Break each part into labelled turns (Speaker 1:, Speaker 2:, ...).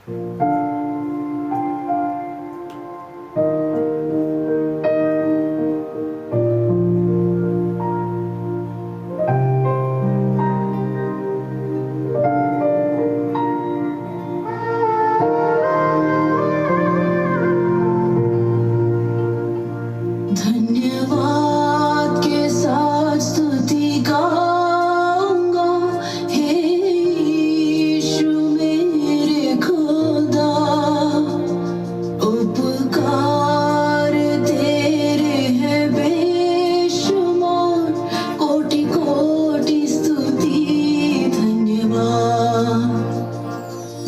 Speaker 1: धन्यवाद के साथ स्तुति गाऊंगा, हे यीशु मेरे खुदा। उपकार तेरे हैं बेशुमार, कोटि कोटि स्तुति धन्यवाद।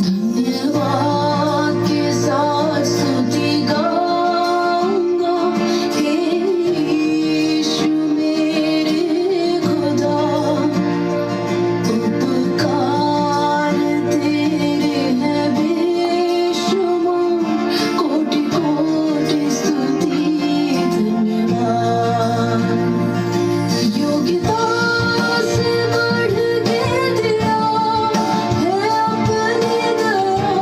Speaker 1: धन्यवाद के साथ स्तुति गाऊंगा, हे यीशु मेरे खुदा। उपकार तेरे हैं बेशुमार, कोटि कोटि स्तुति धन्यवाद। योग्यता से बढ़ के दिया है अपनी दया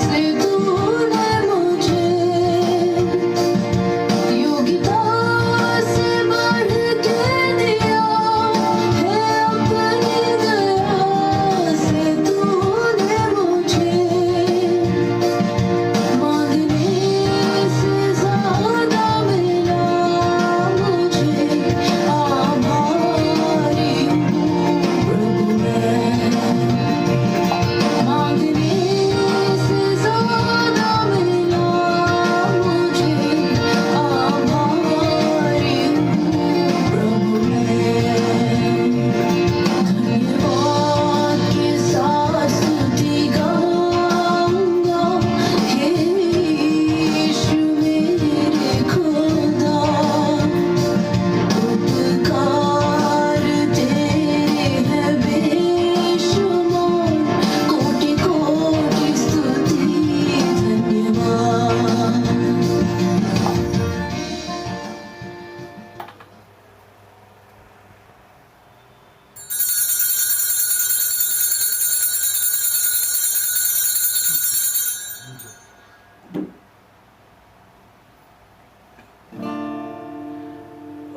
Speaker 1: से तूने मुझे। योग्यता से बढ़ के दिया है अपनी दया से तूने मुझे। मांगने से ज्यादा मिला मुझे, आभारी हूँ प्रभु मैं। मांगने से ज्यादा मिला मुझे, आभारी हूँ प्रभु मैं। धन्यवाद के साथ स्तुति गाऊंगा, हे यीशु मेरे खुदा। उपकार तेरे हैं बेशुमार, कोटि कोटि स्तुति धन्यवाद।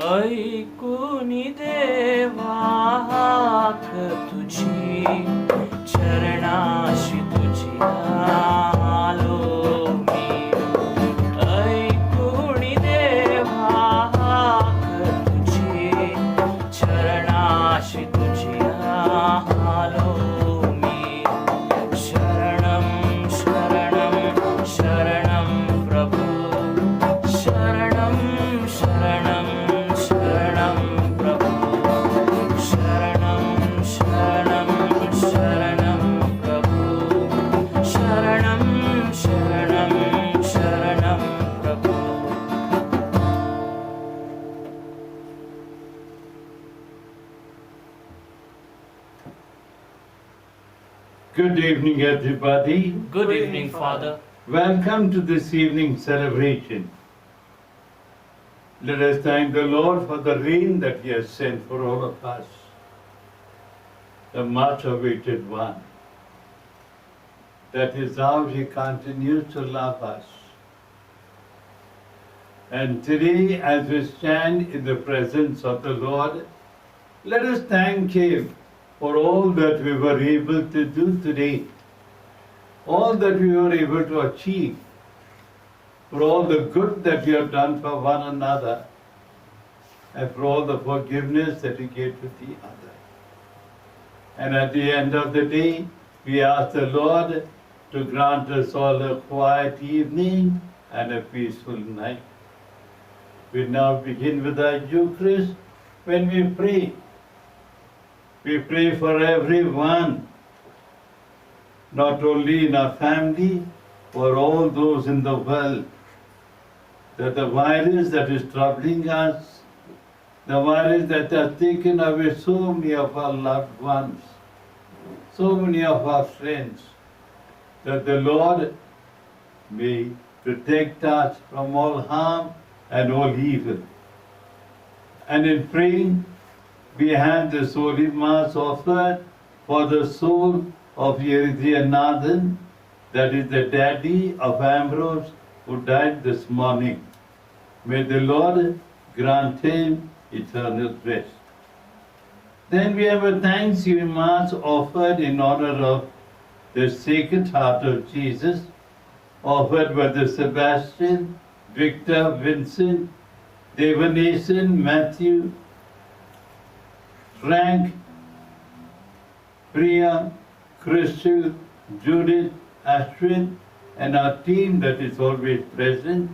Speaker 2: ऐकुनी देवा हाक तुझी, चरणाशी तुझी आलो मी। ऐकुनी देवा हाक तुझी, चरणाशी तुझी आलो मी। शरणं शरणं शरणं प्रभु, शरणं शरणं शरणं प्रभु। शरणं शरणं शरणं प्रभु, शरणं शरणं शरणं प्रभु।
Speaker 3: Good evening, everybody.
Speaker 2: Good evening, Father.
Speaker 3: Welcome to this evening celebration. Let us thank the Lord for the rain that He has sent for all of us, the much awaited one. That is how He continues to love us. And today, as we stand in the presence of the Lord, let us thank Him for all that we were able to do today, all that we were able to achieve, for all the good that we have done for one another, and for all the forgiveness that we gave to the other. And at the end of the day, we ask the Lord to grant us all a quiet evening and a peaceful night. We now begin with our Eucharist when we pray. We pray for everyone, not only in our family, for all those in the world, that the virus that is troubling us, the virus that has taken away so many of our loved ones, so many of our friends, that the Lord may protect us from all harm and all evil. And in praying, we have this Holy Mass offered for the soul of Yeridhiya Nathan, that is the daddy of Ambrose, who died this morning. May the Lord grant him eternal rest. Then we have a Thanksgiving Mass offered in honor of the Sacred Heart of Jesus, offered by the Sebastian, Victor, Vincent, Devanation, Matthew, Frank, Priya, Crystal, Judith, Ashwin, and our team that is always present.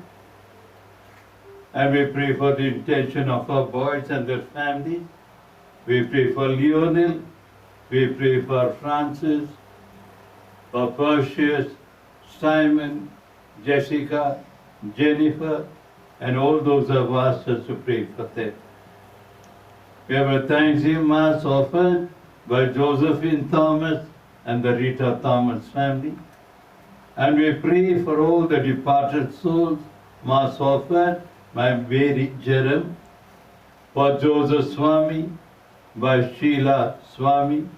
Speaker 3: And we pray for the intention of our boys and their families. We pray for Lionel, we pray for Francis, for Perseus, Simon, Jessica, Jennifer, and all those who have asked us to pray for them. We have a Thanksgiving Mass offered by Josephine Thomas and the Rita Thomas family. And we pray for all the departed souls. Mass offered by Mary Jerem, for Joseph Swami, by Sheila Swami,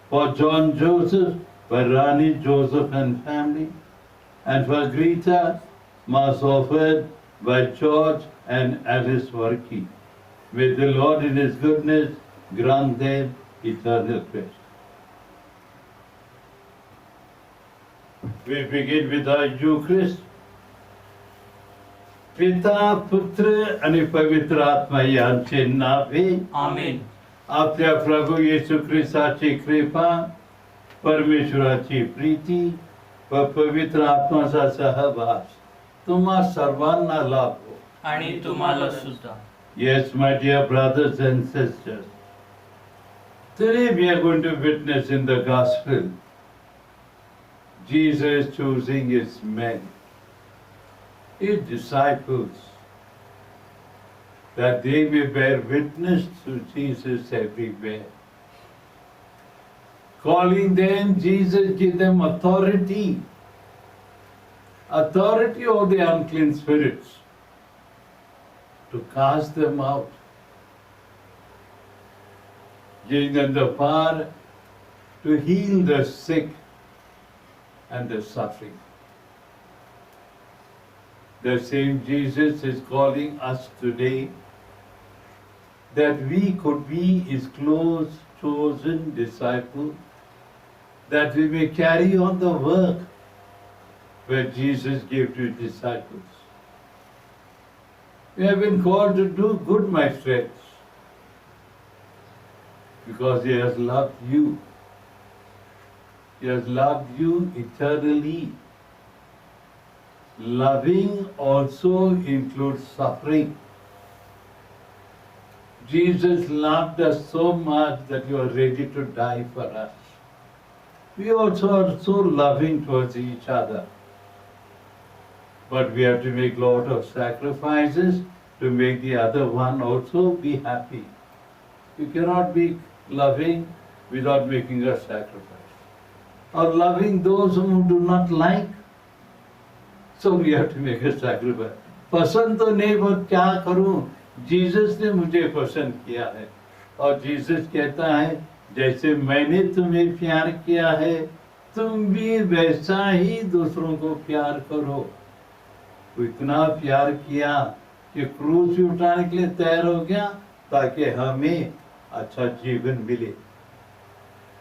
Speaker 3: for John Joseph, by Rani Joseph and family, and for Greta, Mass offered by George and Alice Varki. May the Lord in His goodness grant them eternal rest. We begin with our Eucharist. पिता पुत्र आणि पवित्र आत्मा यांचे नावे
Speaker 2: आमेन.
Speaker 3: आपल्या प्रभू येशू ख्रिस्ताची कृपा, परमेश्वराची प्रीती व पवित्र आत्माचा सहवास तुम्हा सर्वांना लाभो.
Speaker 2: आणि तुम्हाला सुद्धा.
Speaker 3: Yes, my dear brothers and sisters, today we are going to witness in the gospel Jesus choosing His men, His disciples, that they may bear witness to Jesus everywhere. Calling them, Jesus give them authority over the unclean spirits, to cast them out, giving them the power to heal the sick and the suffering. The same Jesus is calling us today that we could be His close chosen disciples, that we may carry on the work where Jesus gave to His disciples. We have been called to do good, my friends, because He has loved you. He has loved you eternally. Loving also includes suffering. Jesus loved us so much that He was ready to die for us. We also are so loving towards each other. But we have to make a lot of sacrifices to make the other one also be happy. You cannot be loving without making a sacrifice. Or loving those whom you do not like. So we have to make a sacrifice. पसंद तो नहीं, पर क्या करूं? Jesus ने मुझे पसंद किया है, और जीसस कहता है जैसे मैंने तुम्हें प्यार किया है तुम भी वैसा ही दूसरों को प्यार करो. वो इतना प्यार किया कि क्रूस भी उठाने के लिए तैयार हो गया ताकि हमें अच्छा जीवन मिले.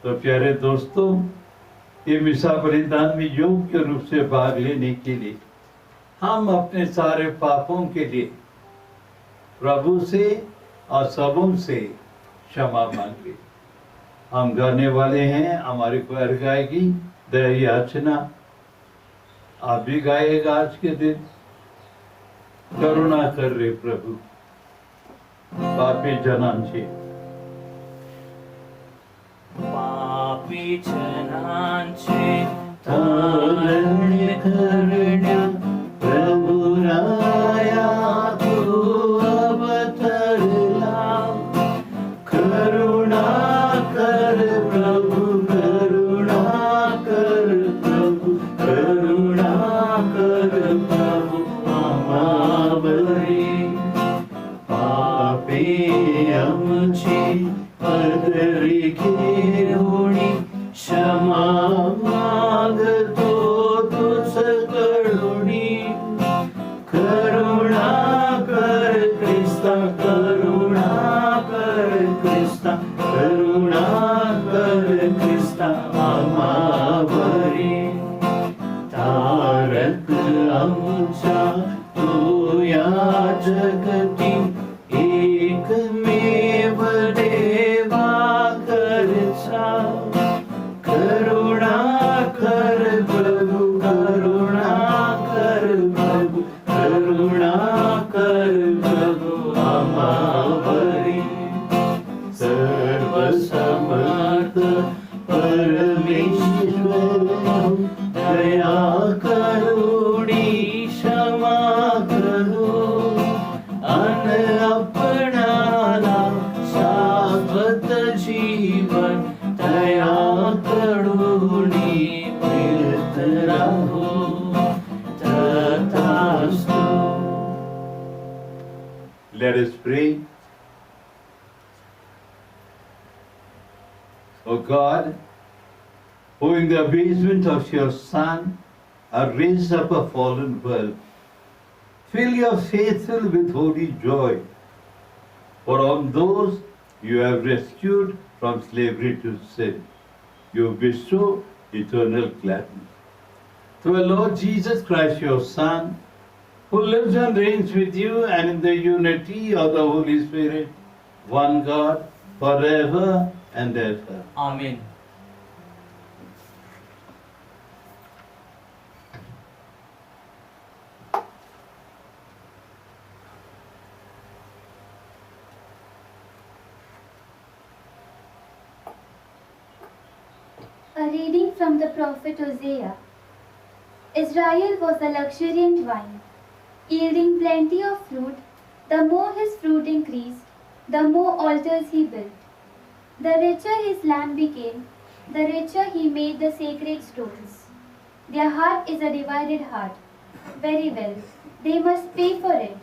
Speaker 3: तो प्यारे दोस्तों, ये मिसा बलिदान में योग्य रूप से भाग लेने के लिए हम अपने सारे पापों के लिए प्रभु से और सबों से क्षमा मांगे. हम गाने वाले हैं, हमारी क्वायर गाएगी दया याचना. आप भी गाएगा आज के दिन. करुणा कर रे प्रभु पापी जनांचे.
Speaker 2: पापी जनांचे
Speaker 3: तारण करण्या प्रभु राया तू अवतरला. करुणा कर प्रभु, करुणा कर प्रभु, करुणा कर प्रभु आमावरी. पापे आमची पदरी घेऊनी क्षमा मागतो
Speaker 2: असता आम्हावरी तारक आमच्या तू या जगती एकमेव देवा करचा करुणा कर प्रभु करुणा कर प्रभु करुणा कर प्रभु आम्हावरी सर्वसमर्थ परमेश्वर दया करुणी क्षमा करो अन अपनाला शाश्वत जीवन दया करुणी मिळत राहो तथास्तु.
Speaker 3: Let us pray. O God, who in the abasement of your Son have raised up a fallen world, fill your faithful with holy joy. For on those you have rescued from slavery to sin, you bestow eternal gladness. Through our Lord Jesus Christ, your Son, who lives and reigns with you and in the unity of the Holy Spirit, one God, forever and ever.
Speaker 2: Amen.
Speaker 4: A reading from the prophet Hosea. Israel was a luxuriant vine, yielding plenty of fruit. The more his fruit increased, the more altars he built. The richer his land became, the richer he made the sacred stones. Their heart is a divided heart. Very well, they must pay for it.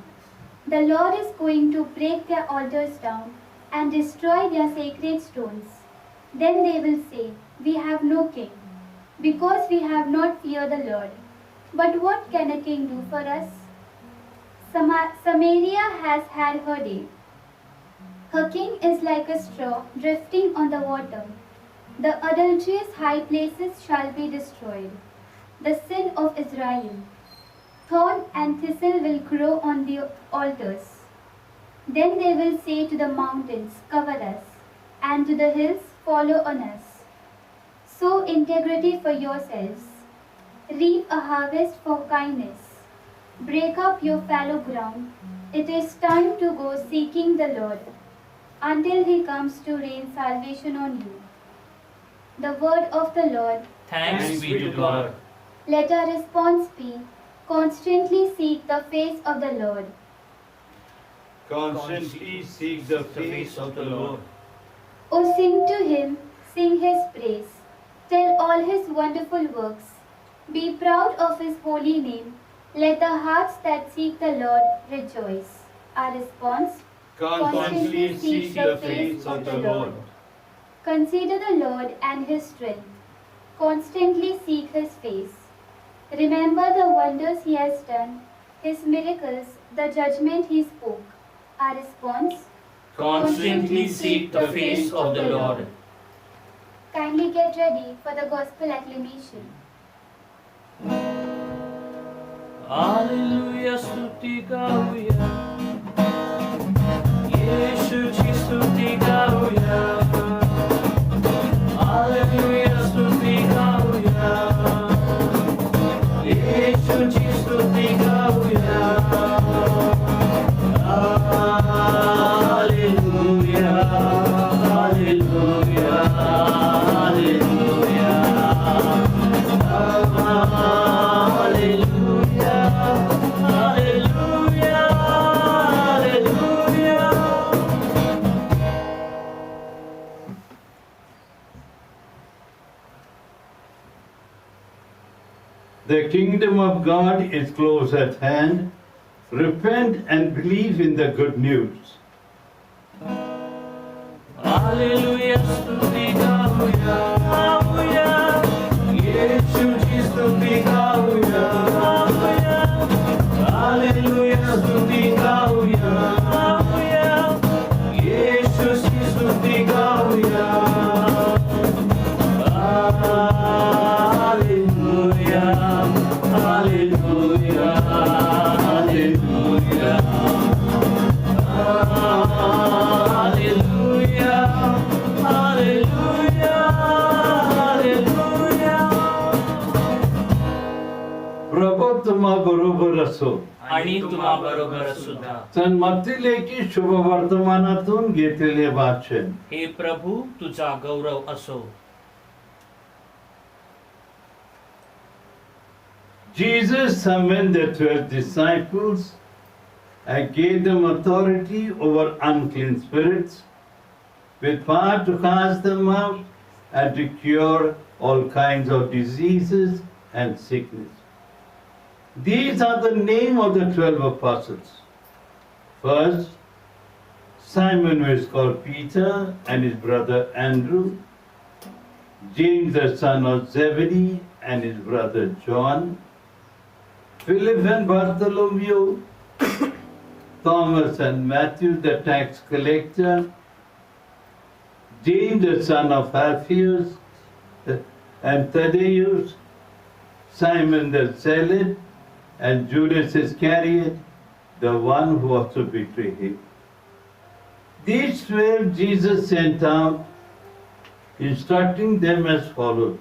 Speaker 4: The Lord is going to break their altars down and destroy their sacred stones. Then they will say, "We have no king, because we have not feared the Lord." But what can a king do for us? Samaria has had her day. Her king is like a straw drifting on the water. The adulterous high places shall be destroyed. The sin of Israel. Thorn and thistle will grow on the altars. Then they will say to the mountains, "Cover us," and to the hills, "Follow on us." Sow integrity for yourselves. Reap a harvest for kindness. Break up your fallow ground. It is time to go seeking the Lord, until he comes to rain salvation on you. The word of the Lord.
Speaker 2: Thanks be to God.
Speaker 4: Let our response be, constantly seek the face of the Lord.
Speaker 3: Constantly seek the face of the Lord.
Speaker 4: O sing to him, sing his praise. Tell all his wonderful works. Be proud of his holy name. Let the hearts that seek the Lord rejoice. Our response,
Speaker 3: Constantly seek the face of the Lord.
Speaker 4: Consider the Lord and his strength. Constantly seek his face. Remember the wonders he has done, his miracles, the judgment he spoke. Our response,
Speaker 2: Constantly seek the face of the Lord.
Speaker 4: kindly get ready for the gospel acclamation.
Speaker 2: Hallelujah, स्तुति गाऊया. येशूची स्तुति गाऊया. Hallelujah, स्तुति गाऊया. येशूची स्तुति गाऊया. Hallelujah, hallelujah, hallelujah. Hallelujah, hallelujah, hallelujah.
Speaker 3: The kingdom of God is close at hand. Repent and believe in the good news.
Speaker 2: Hallelujah, स्तुति गाऊया, गाऊया. येशूची स्तुति गाऊया, गाऊया. Hallelujah, स्तुति गाऊया, गाऊया. येशूची स्तुति गाऊया.
Speaker 3: बरोबर असो.
Speaker 2: आणि तुम्हाबरोबर सुद्धा.
Speaker 3: सन्मतीलेकी शुभवर्तमानातून घेतलेले वाचन.
Speaker 2: हे प्रभू तुझा गौरव असो.
Speaker 3: Jesus summoned the 12 disciples and gave them authority over unclean spirits, with power to cast them out and to cure all kinds of diseases and sickness. These are the name of the 12 apostles. First, Simon, who is called Peter, and his brother Andrew, James the son of Zebedee and his brother John, Philip and Bartholomew, Thomas and Matthew the tax collector, James the son of Alphaeus and Thaddeus, Simon the Zealot, and Judas Iscariot, the one who was to betray him. These 12 Jesus sent out, instructing them as follows.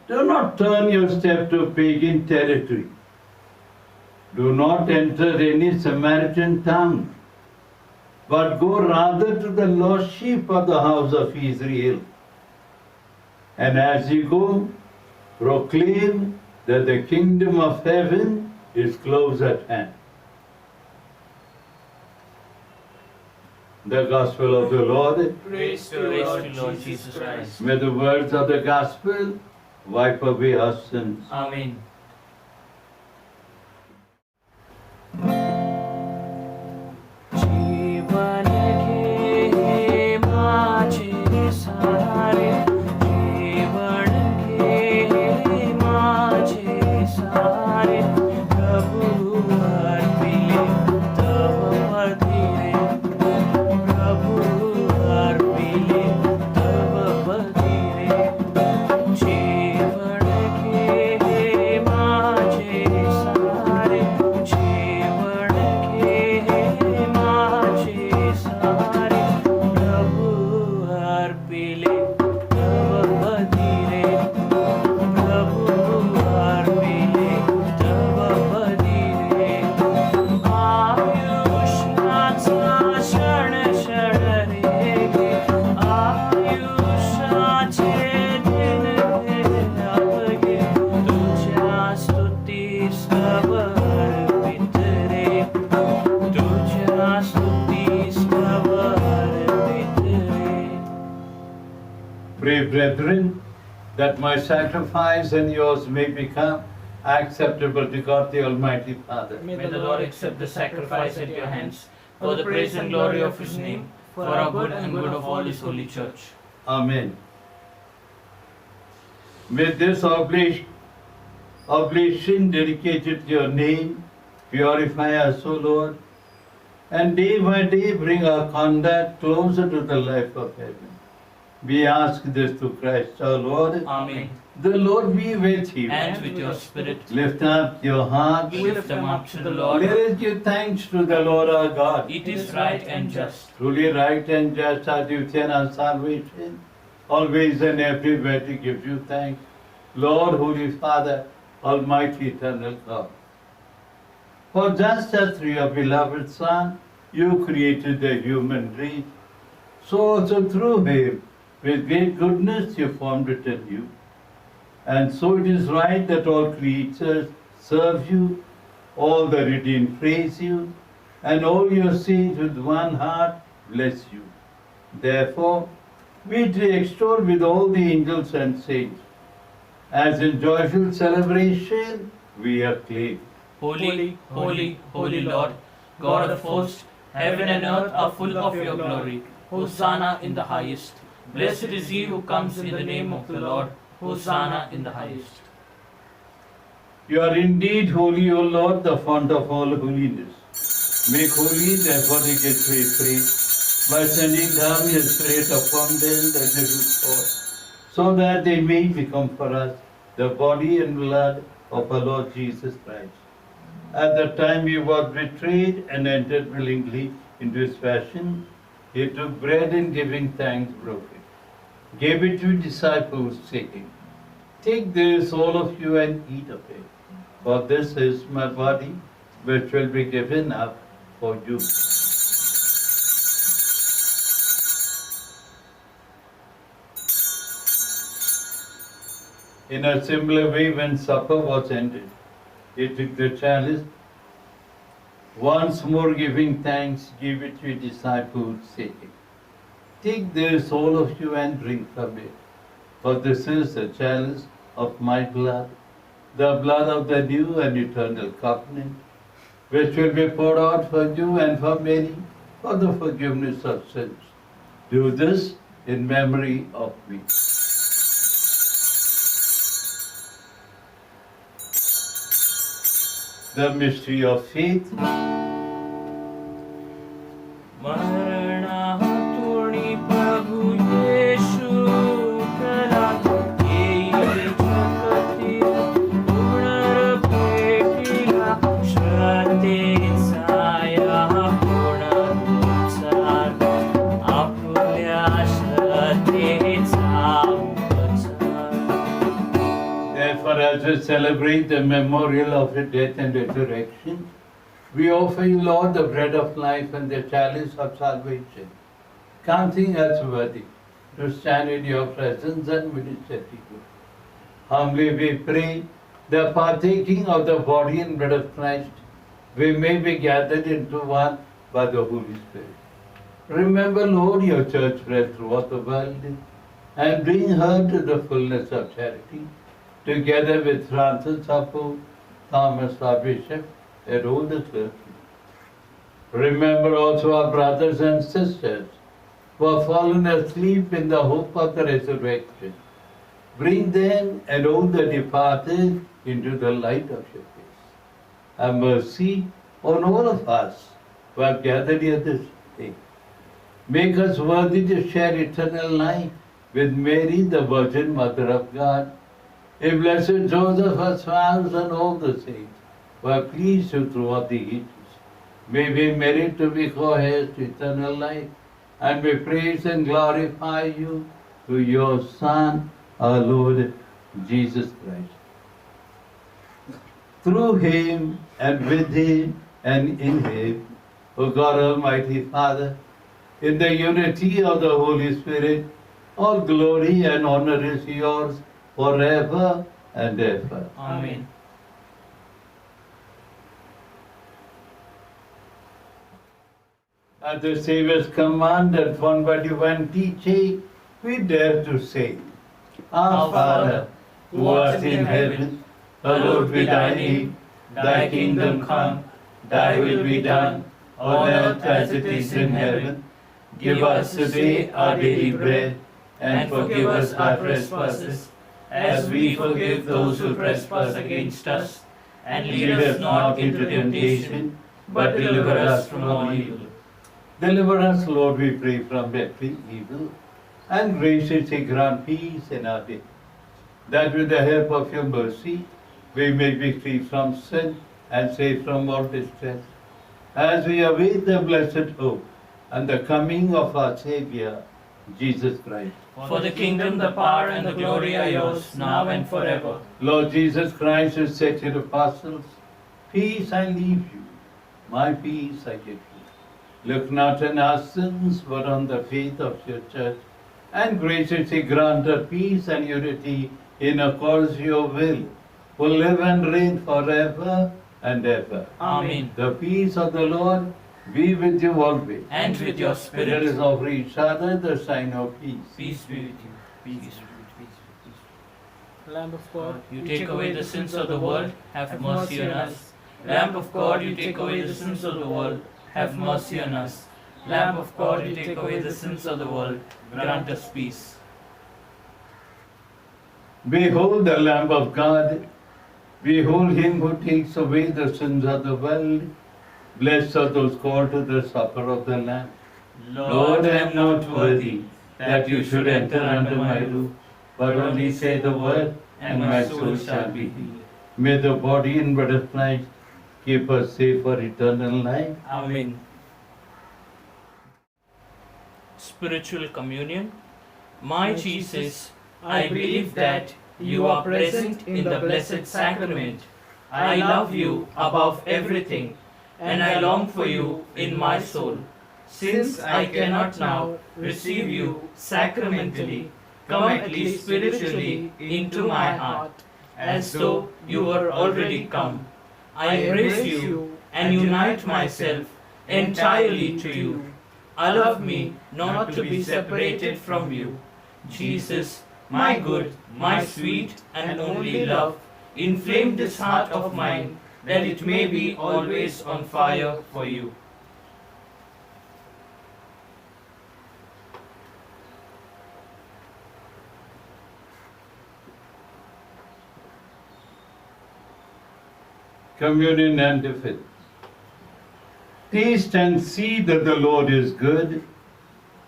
Speaker 3: Do not turn your step to pagan territory. Do not enter any Samaritan town, but go rather to the lost sheep of the house of Israel. And as you go, proclaim that the kingdom of heaven is close at hand. The Gospel of the Lord.
Speaker 2: Praise to you, Lord Jesus Christ.
Speaker 3: May the words of the Gospel wipe away our sins.
Speaker 2: Amen. जीवन के माझे सारे, जीवन के माझे सारे, प्रभु अर्पिले तब बधिरे, प्रभु अर्पिले तब बधिरे. जीवन के माझे सारे, जीवन के माझे सारे, प्रभु अर्पिले तब बधिरे, प्रभु अर्पिले तब बधिरे. आयुष्याचा क्षण क्षण रे, आयुष्याचे दिन अवघे, तुझ्या स्तुतीस तब अर्पित रे, तुझ्या स्तुतीस तब अर्पित रे.
Speaker 3: Pray, brethren, that my sacrifice and yours may become acceptable to God the Almighty Father.
Speaker 2: May the Lord accept the sacrifice at your hands for the praise and glory of His name, for our good and good of all His holy church.
Speaker 3: Amen. May this oblation dedicated to your name purify us, O Lord, and day by day bring our conduct closer to the life of heaven. We ask this through Christ our Lord.
Speaker 2: Amen.
Speaker 3: The Lord be with you.
Speaker 2: And with your spirit,
Speaker 3: Lift up your hearts.
Speaker 2: lift them up to the Lord.
Speaker 3: Let us give thanks to the Lord our God.
Speaker 2: It is right and just.
Speaker 3: Truly right and just are duty and our salvation. Always and everywhere to give you thanks. Lord, Holy Father, Almighty Eternal God. For just as through your beloved Son, you created the human race, so also through him, with great goodness, you formed it anew. And so it is right that all creatures serve you, all the redeemed praise you, and all your saints with one heart bless you. Therefore, we do extol with all the angels and saints. As in joyful celebration, we acclaim.
Speaker 2: Holy, holy, holy Lord, God of hosts, heaven and earth are full of your glory. Hosanna in the highest. Blessed is he who comes in the name of the Lord. Hosanna in the highest.
Speaker 3: You are indeed holy, O Lord, the fount of all holiness. Make holy, therefore, the gateway free, by sending down your Spirit upon them that they will fall, so that they may become for us the body and blood of our Lord Jesus Christ. At the time he was betrayed and entered willingly into his passion, he took bread and giving thanks broke it, gave it to his disciples, saying, Take this, all of you, and eat of it. for this is my body, which will be given up for you. In a similar way, when supper was ended, he took the chalice, once more giving thanks, gave it to his disciples, saying, "Take this, all of you, and drink from it, for this is the chalice of my blood, the blood of the new and eternal covenant, which will be poured out for you and for many for the forgiveness of sins. Do this in memory of me." The mystery of faith.
Speaker 2: मरणातुनी प्रभु येशू कला येई जगती पुनर्पेटिला श्रद्धेचा या पुनरुच्चार आपल्या श्रद्धेचा उपचार.
Speaker 3: Therefore, as we celebrate the memorial of your death and resurrection, we offer you, Lord, the bread of life and the chalice of salvation, counting us worthy to stand in your presence and minister to you. Humbly we pray that partaking of the body and blood of Christ, we may be gathered into one by the Holy Spirit. Remember, Lord, your church spread throughout the world and bring her to the fullness of charity, together with Francis our Pope, Thomas our Bishop, and all the clergy. Remember also our brothers and sisters who have fallen asleep in the hope of the resurrection. Bring them and all the departed into the light of your face. Have mercy on all of us who have gathered here this day. Make us worthy to share eternal life with Mary, the Virgin Mother of God, and blessed Joseph, our spouse, and all the saints who have pleased you throughout the ages. May we merit to be co-heirs to eternal life, and we praise and glorify you through your Son, our Lord Jesus Christ. Through him, and with him, and in him, O God Almighty Father, in the unity of the Holy Spirit, all glory and honor is yours forever and ever.
Speaker 2: Amen.
Speaker 3: At the Savior's command and formed by divine teaching, we dare to say, Our Father, who art in heaven, hallowed be thy name. Thy kingdom come, thy will be done, on earth as it is in heaven. Give us today our daily bread, and forgive us our trespasses, as we forgive those who trespass against us. And lead us not into temptation, but deliver us from all evil. Deliver us, Lord, we pray, from every evil, and graciously grant peace in our day, that with the help of your mercy we may be free from sin and safe from all distress, as we await the blessed hope and the coming of our Saviour, Jesus Christ.
Speaker 2: For the kingdom, the power, and the glory are yours, now and forever.
Speaker 3: Lord Jesus Christ, who said to the apostles, Peace I leave you, my peace I give you. Look not on our sins, but on the faith of your church, and graciously grant her peace and unity in accordance with your will, who live and reign forever and ever.
Speaker 2: Amen.
Speaker 3: The peace of the Lord be with you always.
Speaker 2: And with your
Speaker 3: Let
Speaker 2: spirit.
Speaker 3: us offer each other the sign of peace.
Speaker 2: Peace be with you. Peace.
Speaker 5: Lamb of God,
Speaker 2: You take away the sins of the world, have mercy on us. Lamb of God, you take away the sins of the world, have mercy on us. Lamb of God, you take away the sins of the world, grant us peace.
Speaker 3: Behold the Lamb of God. Behold him who takes away the sins of the world. Blessed are those called to the supper of the Lamb. Lord, I am not worthy that you should enter under my roof, but only say the word, and my soul shall be healed. May the body and blood of Christ keep us safe for eternal life.
Speaker 2: Amen. Spiritual communion. My Jesus, I believe that you are present in the blessed sacrament. I love you above everything, and I long for you in my soul. Since I cannot now receive you sacramentally, come at least spiritually into my heart, as though you were already come. I embrace you and unite myself entirely to you. Allow me not to be separated from you. Jesus, my good, my sweet and only love, inflame this heart of mine, that it may be always on fire for you.
Speaker 3: Communion and faith. Taste and see that the Lord is good.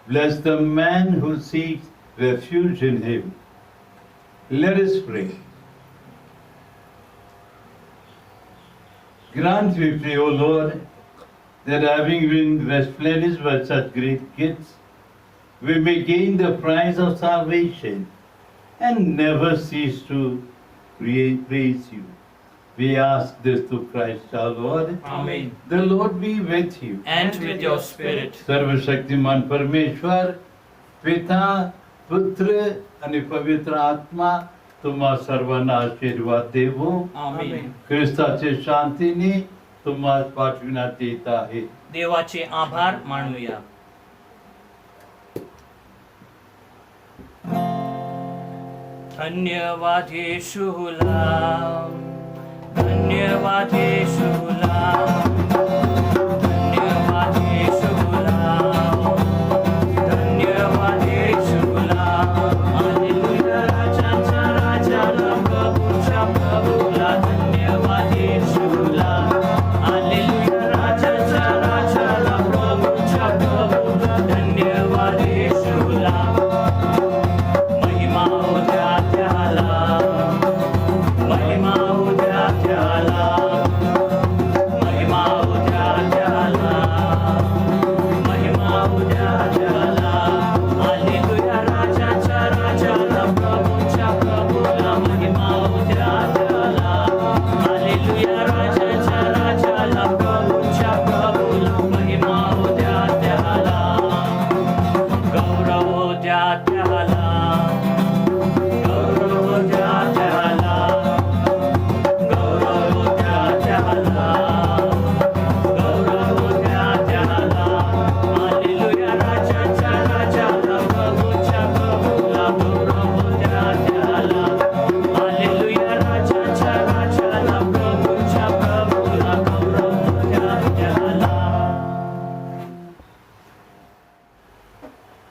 Speaker 3: Bless the man who seeks refuge in him. Let us pray. Grant, we pray, O Lord, that having been replenished by such great gifts, we may gain the prize of salvation and never cease to praise you. We ask this through Christ our Lord.
Speaker 2: Amen.
Speaker 3: The Lord be with you.
Speaker 2: And with your spirit.
Speaker 3: सर्वशक्तिमान परमेश्वर पिता पुत्र आणि पवित्र आत्मा तुम्हा सर्वांना आशीर्वाद देवो.
Speaker 2: Amen.
Speaker 3: ख्रिस्ताचे शांतीने तुम्हा पाठविण्यात येत आहे.
Speaker 2: देवाचे आभार मानूया. धन्यवाद येशूला, धन्यवाद येशूला, धन्यवाद येशूला, धन्यवाद येशूला. हालेलुया राजाच्या राजाला, प्रभूच्या प्रभूला, धन्यवाद येशूला. हालेलुया राजाच्या राजाला, प्रभूच्या प्रभूला, धन्यवाद येशूला. महिमा हो द्या त्याला, महिमा हो द्या त्याला, महिमा हो द्या त्याला, महिमा हो द्या त्याला. हालेलुया राजाच्या राजाला, प्रभूच्या प्रभूला, महिमा हो द्या त्याला. हालेलुया राजाच्या राजाला, प्रभूच्या प्रभूला, महिमा हो द्या त्याला. गौरव हो द्या त्याला, गौरव हो द्या त्याला, गौरव हो द्या त्याला, गौरव हो द्या त्याला. हालेलुया राजाच्या राजाला, प्रभूच्या प्रभूला, गौरव हो द्या त्याला. हालेलुया राजाच्या राजाला, प्रभूच्या प्रभूला, गौरव हो द्या त्याला.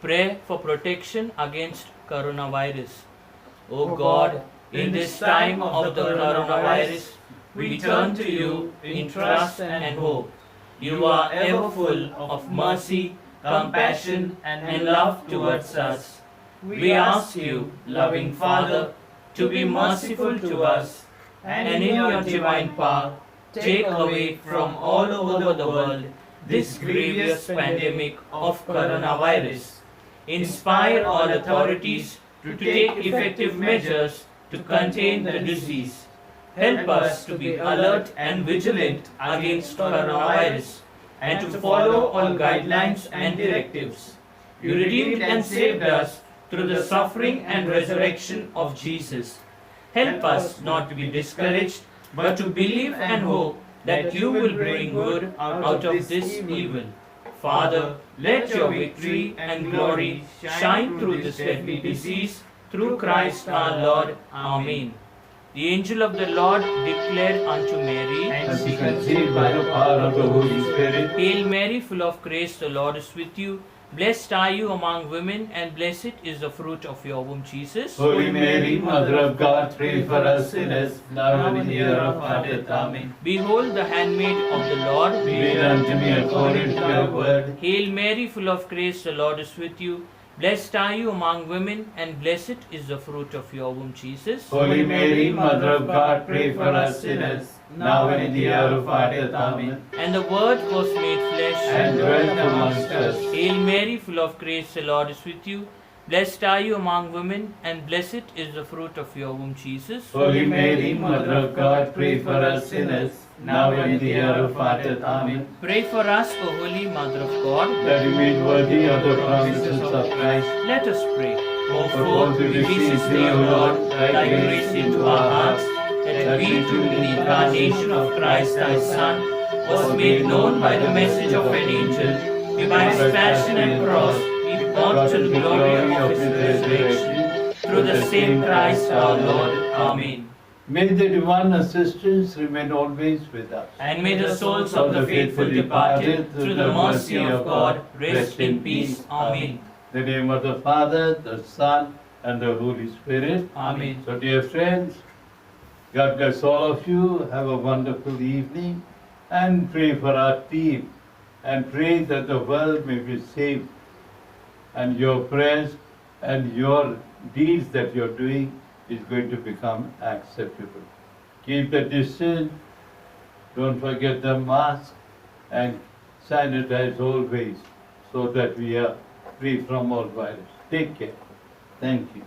Speaker 2: Pray for protection against coronavirus. O God, in this time of the coronavirus, we turn to you in trust and hope. You are ever full of mercy, compassion, and love towards us. We ask you, loving Father, to be merciful to us, and in your divine power, take away from all over the world this grievous pandemic of coronavirus. Inspire all authorities to take effective measures to contain the disease. Help us to be alert and vigilant against coronavirus and to follow all guidelines and directives. You redeemed and saved us through the suffering and resurrection of Jesus. Help us not to be discouraged, but to believe and hope that you will bring good out of this evil. Father, let your victory and glory shine through this deadly disease, through Christ our Lord. Amen. The angel of the Lord declared unto Mary,
Speaker 3: And she conceived by the power of the Holy Spirit.
Speaker 2: Hail Mary, full of grace, the Lord is with you. Blessed are you among women, and blessed is the fruit of your womb, Jesus.
Speaker 3: Holy Mary, Mother of God, pray for us sinners, now and in the hour of our death. Amen.
Speaker 2: Behold the handmaid of the Lord.
Speaker 3: Be it unto me according to your word.
Speaker 2: Hail Mary, full of grace, the Lord is with you. Blessed are you among women, and blessed is the fruit of your womb, Jesus.
Speaker 3: Holy Mary, Mother of God, pray for us sinners, now and in the hour of our death. Amen.
Speaker 2: And the Word was made flesh
Speaker 3: And dwelt amongst us.
Speaker 2: Hail Mary, full of grace, the Lord is with you. Blessed are you among women, and blessed is the fruit of your womb, Jesus.
Speaker 3: Holy Mary, Mother of God, pray for us sinners, now and at the hour of our death. Amen.
Speaker 2: Pray for us, O Holy Mother of God.
Speaker 3: That we may be worthy of the promises of Christ.
Speaker 2: Let us pray. O
Speaker 3: For those who
Speaker 2: we
Speaker 3: receive
Speaker 2: beseech
Speaker 3: thee,
Speaker 2: thee,
Speaker 3: O
Speaker 2: O
Speaker 3: Lord,
Speaker 2: Lord,
Speaker 3: thy
Speaker 2: thy
Speaker 3: grace
Speaker 2: grace into our hearts, that we too in the incarnation of Christ thy Son was made known by the message of an angel, be by his passion and cross, be brought to the glory of his resurrection, through the same Christ our Lord. Amen.
Speaker 3: May the divine assistance remain always with us.
Speaker 2: And may the souls of the faithful departed, through the mercy of God, rest in peace. Amen.
Speaker 3: In the name of the Father, the Son, and the Holy Spirit.
Speaker 2: Amen.
Speaker 3: So, dear friends, God bless all of you. Have a wonderful evening and pray for our team and pray that the world may be saved and your prayers and your deeds that you're doing is going to become acceptable. Keep the distance, don't forget the mask, and sanitize always so that we are free from all virus. Take care. Thank you.